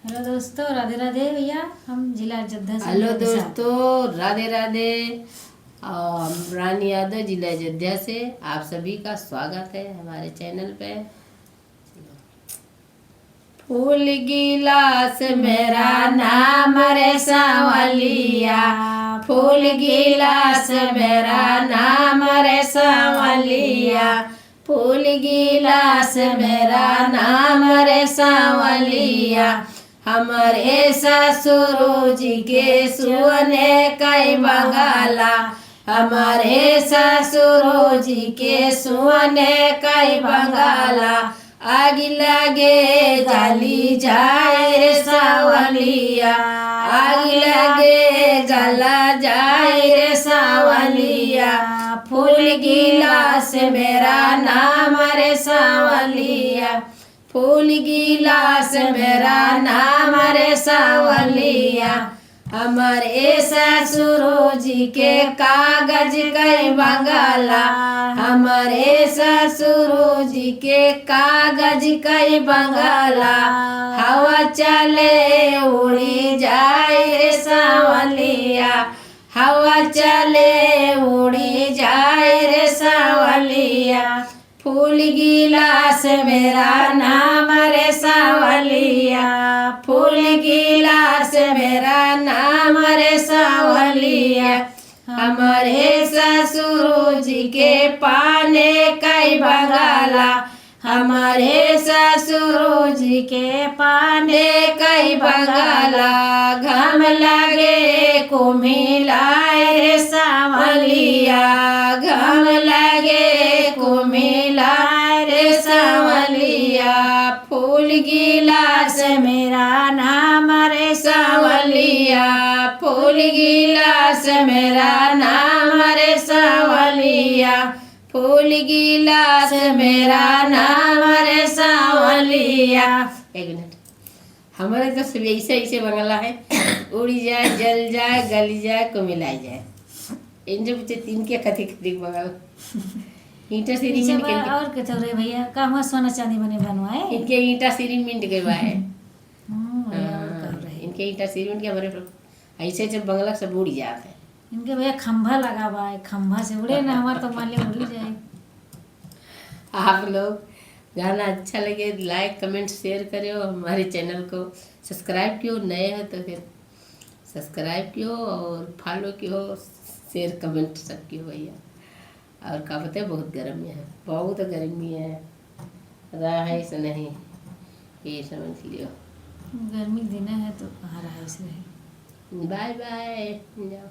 Hello दोस्तों, राधे राधे भैया। हम जिला अयोध्या से। हेलो दोस्तों, राधे राधे। रानी यादव, जिला अयोध्या से आप सभी का स्वागत है हमारे चैनल पे। फूल गिलास मेरा नाम रे सांवलिया, फूल गिलास मेरा नाम रे सांवलिया, फूल गिलास मेरा नाम रे सांवलिया। हमारे ससुर जी के सुने कई बंगाला, हमारे ससुर जी के सुने कई बंगाला। आग लगे गली जाए रे सांवलिया, आग लगे गला जाए रे सांवलिया। फूल गिलास मेरा नाम रे सांवलिया, फूल गिलास मेरा नाम रे सांवलिया। हमारे ससुर जी के कागज कई बंगाला, हमारे ससुर जी के कागज कई बंगाला। हवा चले उड़ी जाए रे सांवलिया, हवा चले उड़ी जाए रे सांवलिया। फूल गिलास मेरा नाम रे सांवलिया, फूल गिलास मेरा नाम रे सांवलिया। हमारे ससुर जी के पाने कई बंगाला, हमारे ससुर जी के पाने कई बंगाला। घम लगे को मिलाए रे सांवलिया, घम लगे को मिलाए रे सांवलिया। फूल गिलास मेरा नाम रे सांवलिया, फूल गिलास मेरा नाम रे सांवलिया, फूल गिलास मेरा नाम रे सांवलिया। एक मिनट, हमारे तो सब ऐसे ऐसे बंगला है, उड़ी जाए जल जाए गली जाए को मिलाई जाए। इन जो बच्चे तीन के कथी कथी बंगल ईंटा सीरी मिंट के और के तो रे भैया काम सोना चांदी बने बनवाए। इनके ईंटा सीरी मिंट के बाए। इनके ईंटा सीरी मिंट के हमारे ऐसे जब बंगला सब उड़ जाते हैं। इनके भैया खंभा लगा हुआ है, खंभा से उड़े ना हमारा तो मान लिया उड़ जाए। आप लोग गाना अच्छा लगे लाइक कमेंट शेयर करो, हमारे चैनल को सब्सक्राइब कियो, नए हो तो फिर सब्सक्राइब कियो और फॉलो कियो, शेयर कमेंट सब कियो भैया। और क्या पता है, बहुत गर्मी है, बहुत गर्मी है, रहा से नहीं ये समझ लियो। गर्मी दिन है तो कहाँ रहा से। बाय बाय, जाओ।